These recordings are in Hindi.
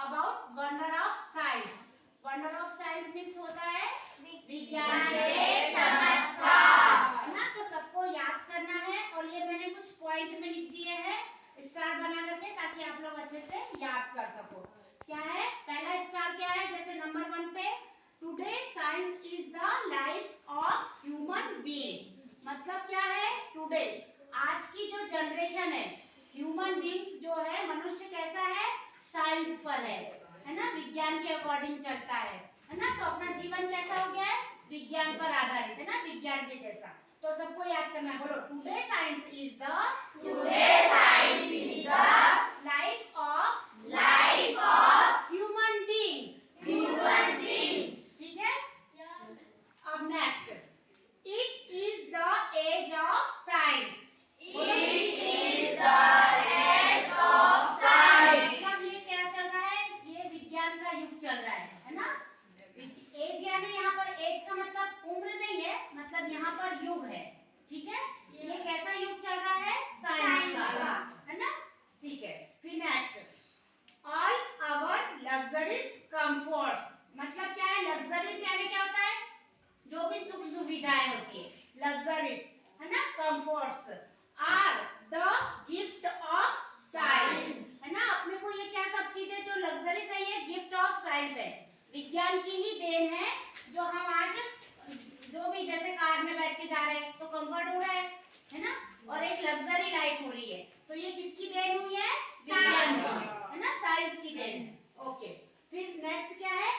About wonder of science. Wonder of science means होता है विज्ञान के चमत्कार, है ना। तो सबको याद करना है और ये मैंने कुछ पॉइंट में लिख दिए हैं स्टार बना करके, ताकि आप लोग अच्छे से याद कर सको। क्या है पहला स्टार, क्या है जैसे नंबर 1 पे today science is the life of human beings. मतलब क्या है, टुडे आज की जो जनरेशन है, ह्यूमन बीइंग्स जो है, मनुष्य कैसा है, साइंस पर है ना, विज्ञान के अकॉर्डिंग चलता है ना। तो अपना जीवन कैसा हो गया है, विज्ञान पर आधारित, है ना, विज्ञान के जैसा। तो सबको याद करना है, बोलो today science is the life of human beings. ठीक है। अब next, it is the age of science. मतलब ये क्या चल रहा है, ये विज्ञान का युग चल रहा है ना। एज यानी यहाँ पर एज का मतलब उम्र नहीं है, मतलब यहाँ पर युग है। ठीक है, ये कैसा युग चल रहा है, साइंस का, है ना। ठीक है, फिर next, all our luxuries comforts. मतलब क्या है, लग्जरीज यानी क्या होता है, जो भी सुख सुविधाएं होती है, लग्जरीज, है ना, comforts are the gift of science, है ना। अपने को ये क्या सब चीजें जो लग्जरीज है, ये गिफ्ट ऑफ साइंस है, विज्ञान की ही देन है। जो हम आज जो भी जैसे कार में बैठ के जा रहे हैं तो कंफर्ट हो रहा है ना, और एक लग्जरी लाइफ हो रही है, तो ये किसकी देन हुई है, विज्ञान की, है ना, साइंस की देन। ओके, फिर नेक्स्ट क्या है,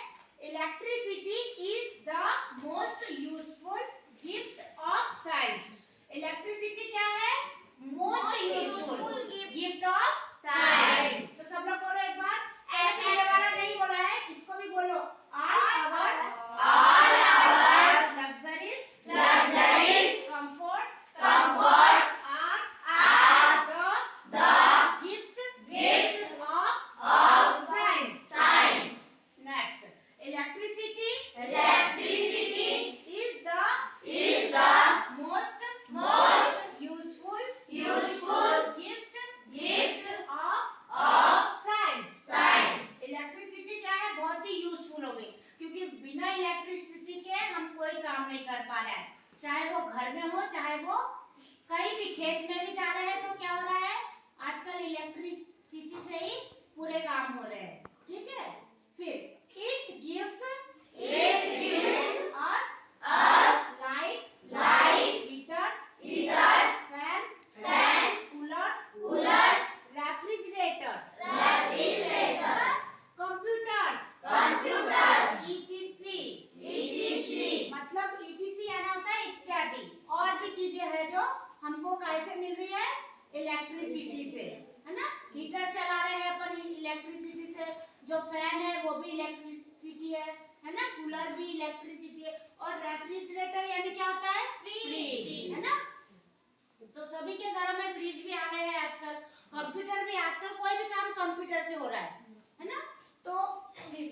electricity is the most useful gift of science. Electricity क्या है, most useful gift of science. तो सब लोग बोलो एक बार, ये वाला नहीं बोला है, इसको भी बोलो, all our luxuries comforts are the gift of science. Next, electricity is the most useful gift of science. Electricity क्या है, बहुत ही यूजफुल हो गई, क्योंकि बिना इलेक्ट्रिसिटी के हम कोई काम नहीं कर पा रहे हैं, चाहे वो घर में हो, चाहे वो कहीं भी खेत में भी जा रहे हैं, तो क्या हो रहा है, आजकल इलेक्ट्रिसिटी से ही पूरे काम हो रहे हैं। ठीक है, फिर it gives us light, heaters, fans, coolers, refrigerator, computers, etc। मतलब etc यानी होता है इत्यादि, और भी चीजें हैं जो हमको कैसे मिल रही है, इलेक्ट्रिसिटी से, है ना। हीटर चला रहे हैं अपन इलेक्ट्रिसिटी से, जो फैन है वो भी इलेक्ट्रिसिटी है ना, कूलर भी इलेक्ट्रिसिटी है, और रेफ्रिजरेटर यानी क्या होता है, फ्रिज, है ना। तो सभी के घरों में फ्रिज भी आ गए हैं आजकल, कंप्यूटर भी, आजकल कोई भी काम कंप्यूटर से हो रहा है ना। तो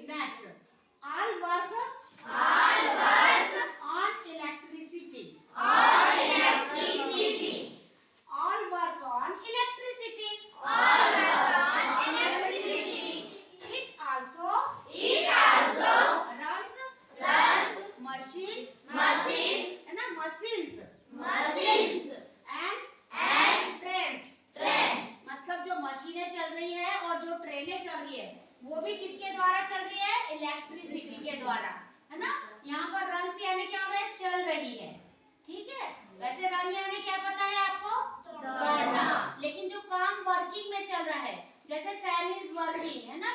next, all work on electricity. It also runs machines, है ना, machines and trains। मतलब जो मशीनें चल रही है और जो ट्रेनें चल रही है, वो भी किसके द्वारा चल रही है, इलेक्ट्रिसिटी के द्वारा, है ना। यहाँ पर रन यानी क्या हो रहा है, चल रही है। ठीक है, वैसे रन यानी क्या पता है आपको, दौड़ना, लेकिन जो काम वर्किंग में चल रहा है, जैसे फैन इज वर्किंग, है ना,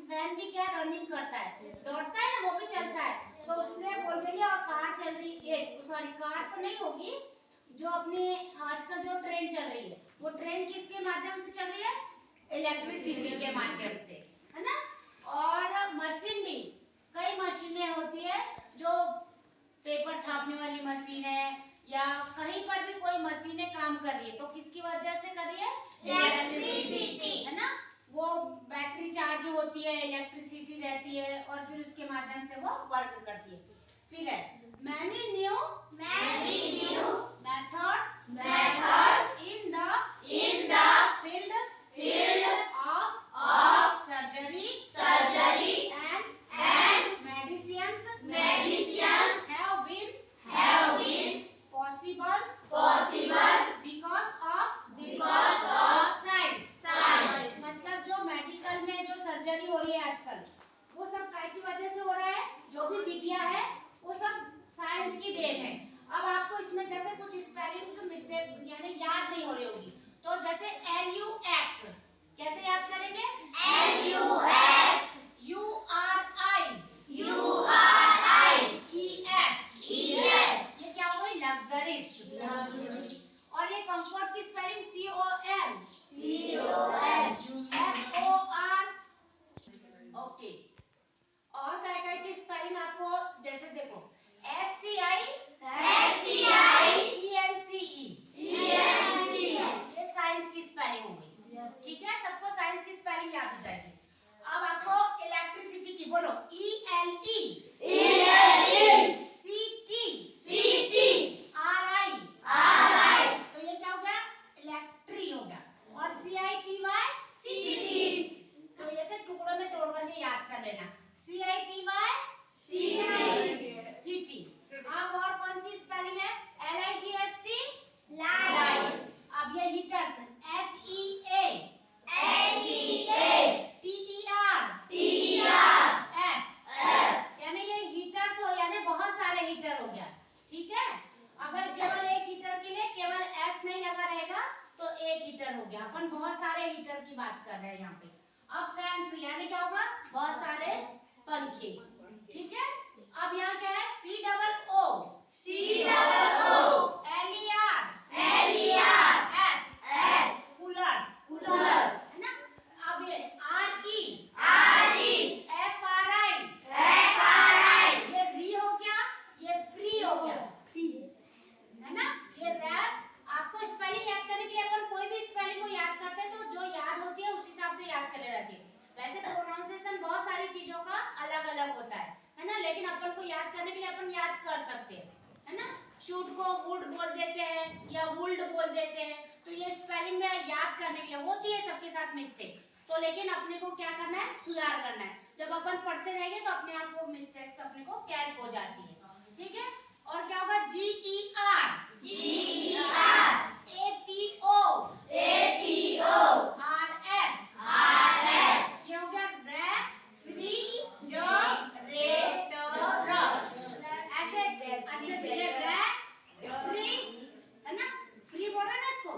फैन भी क्या रनिंग करता है, दौड़ता है ना, वो भी चलता है, तो उसने बोल देंगे, और कार चल रही है, सॉरी कार तो नहीं होगी, जो अपनी आजकल जो ट्रेन चल रही है, वो ट्रेन किसके माध्यम से चल रही है, इलेक्ट्रिसिटी के माध्यम से, है ना। और मशीन भी, कई मशीनें होती है, जो पेपर छापने वाली मशीन है, या कहीं पर भी कोई मशीनें काम कर रही है, तो किसकी वजह से कर रही है, इलेक्ट्रिसिटी, है ना। वो बैटरी चार्ज होती है, इलेक्ट्रिसिटी रहती है, और फिर उसके माध्यम से वो वर्क करती है। फिर है many new methods in the field of surgery होगी। तो जैसे LUX कैसे याद करेंगे? LUX URIES ये क्या हो गई? लग्जरीज। और ये कंफर्ट की स्पेलिंग COMFOR। ओके, और काय की स्पेलिंग आपको जैसे देखो SCI ENCE ये साइंस की स्पेलिंग होगी। ठीक है, सबको साइंस की स्पेलिंग याद हो जाएगी। अब आपको इलेक्ट्रिसिटी की बोलो ELE RI तो ये क्या हो गया? इलेक्ट्री हो गया। और CITY तो ये से टुकड़ों में तोड़ करके याद कर लेना। CITY अब और कौन सी स्पेलिंग है? LIGHT light. अब ये हीटर्स HEA TERS यानी ये हीटर्स हो, यानी बहुत सारे हीटर हो गया। ठीक है, अगर केवल एक हीटर के लिए केवल S नहीं लगा रहेगा तो एक हीटर हो गया। अपन बहुत सारे हीटर की बात कर रहे हैं यहाँ पे। अब फैंस यानी क्या होगा? बहुत सारे पंखे। ठीक है, अब यहाँ क्या है? COO LERS कूलर है ना। अब ये REFRI ये री हो गया, ये फ्री हो गया, है ना। ये रैप आपको स्पेलिंग याद करने के लिए अपन कोई भी स्पेलिंग को याद करते हैं तो जो याद होती है उस हिसाब से याद कर लेना चाहिए। वैसे प्रोनाउंसिएशन बहुत सारी चीजों का अलग अलग होता है ना, लेकिन अपन को याद करने के लिए अपन याद कर सकते हैं, है ना। शूट को वुड बोल देते हैं या वुल्ड बोल देते हैं, तो ये स्पेलिंग में याद करने के लिए होती है सबके साथ मिस्टेक। तो लेकिन अपने को क्या करना है? सुधार करना है। जब अपन पढ़ते रहेंगे तो अपने आप को मिस्टेक्स अपने को कैच हो जाती है। ठीक है, और क्या होगा? GER RS ये हो गया ऐसे अच्छे से ये फ्री है ना, फ्री बोल रहे हैं ना इसको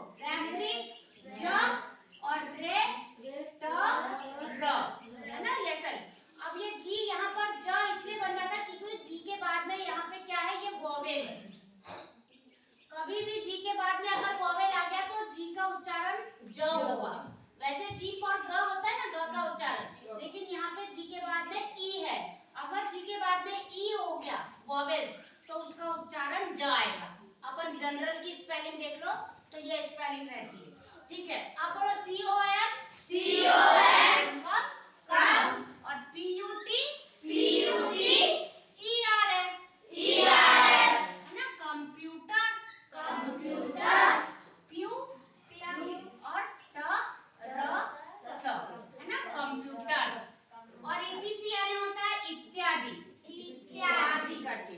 और है ना, ये सही। अब ये जी यहाँ पर ज इसलिए बन जाता है क्योंकि जी के बाद में यहाँ पे क्या है? ये वोवेल है। कभी भी जी के बाद में अगर वोवेल आ गया तो जी का उच्चारण ज होगा। वैसे जी फॉर ग होता है ना, ग का उच्चारण, लेकिन यहाँ पे जी के बाद में ई है। अगर जी के बाद में ई हो गया वोवेल्स तो उसका उच्चारण ज आएगा। अपन जनरल की स्पेलिंग देख लो तो ये स्पेलिंग रहती है। ठीक है, अब बोलो COM कम और PUT ERS है ना, कंप्यूटर प्यू और है ना, कंप्यूटर्स। और ETC यानी होता है इत्यादि करके।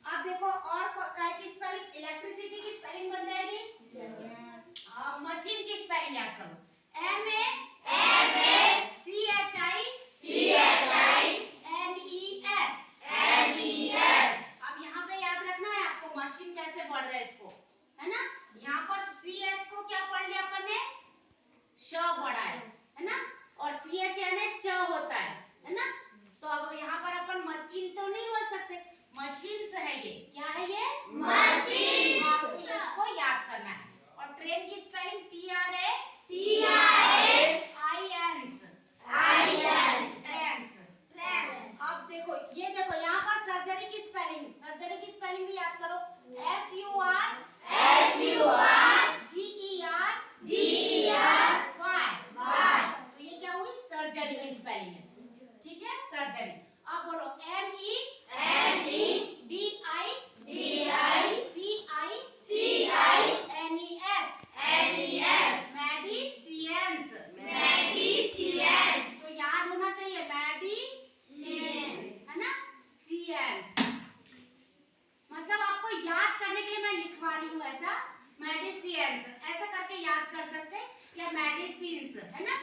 अब देखो और काय की स्पेलिंग? इलेक्ट्रिसिटी की स्पेलिंग बन जाएगी। मशीन की स्पेलिंग याद करो MES। अब यहाँ पे याद रखना है आपको मशीन कैसे पढ़ रहे हैं इसको, है ना। यहाँ पर CH को क्या पढ़ लिया अपन ने? श पढ़ा है ना, और CH यानी च होता है ना। तो अब यहाँ पर अपन मशीन तो नहीं बोल सकते, मशीन है। ये क्या है? ये मशीन। आपको याद करना है। और ट्रेन की स्पेलिंग ट्रेन्स। अब देखो ये देखो यहाँ पर सर्जरी की स्पेलिंग भी याद करो SURGER तो ये क्या हुई? सर्जरी की स्पेलिंग है। ठीक है, सर्जरी। अब बोलो मेडिसियंस तो याद होना चाहिए है ना, सियंस। मतलब आपको याद करने के लिए मैं लिखवा रही हूँ ऐसा, मेडिसियंस ऐसा करके याद कर सकते या मेडिसिन्स, है ना।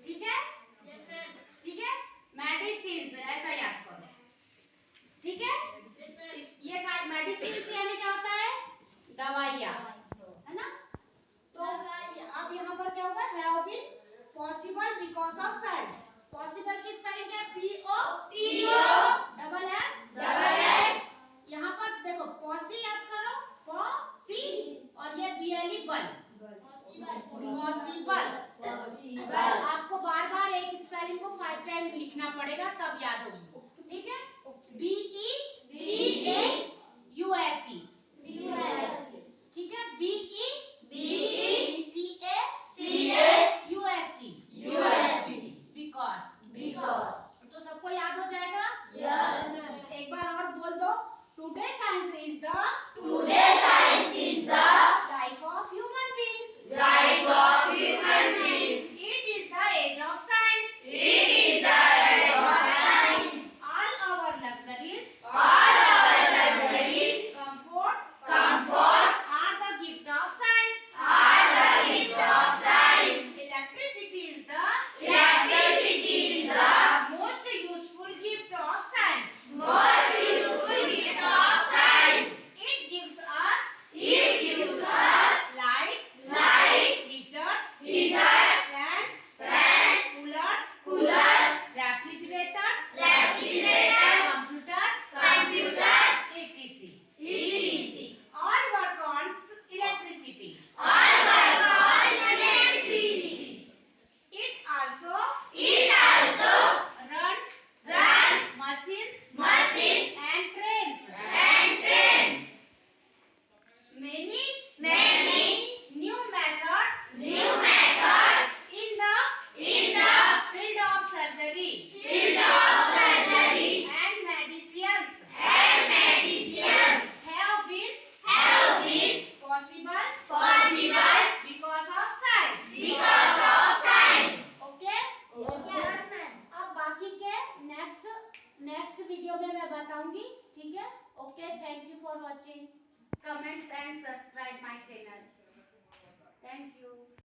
ठीक है, मेडिसिन्स ऐसा याद करो। ठीक है, ये मेडिसिन यानी क्या होता है? दवाइयाँ, है ना। तो because of science. Possible की स्पेलिंग क्या है? P-O डबल S यहाँ पर देखो पॉसी याद करो, पॉसी और ये BLE बल, पॉसिबल। आपको बार बार एक स्पेलिंग को 5 टाइम लिखना पड़ेगा तब याद होगी, ठीक है? BEBAUSE, ठीक है? BECAUSE, because, तो सबको याद हो जाएगा? एक बार और बोल दो, today science is the life of human beings, it is the age of science, all our luxuries, comforts are the gift of science, electricity is the most useful gift of science, it gives us light, heaters, fans, coolers, refrigerator, computer, etc. All work on electricity. It also runs machines and trains. Many new methods in the field of surgery and medicines have been possible because of science. Okay? अब बाकी के नेक्स्ट वीडियो में मैं बताऊंगी, ठीक है? Okay, thank you for watching, comments and subscribe my channel, thank you.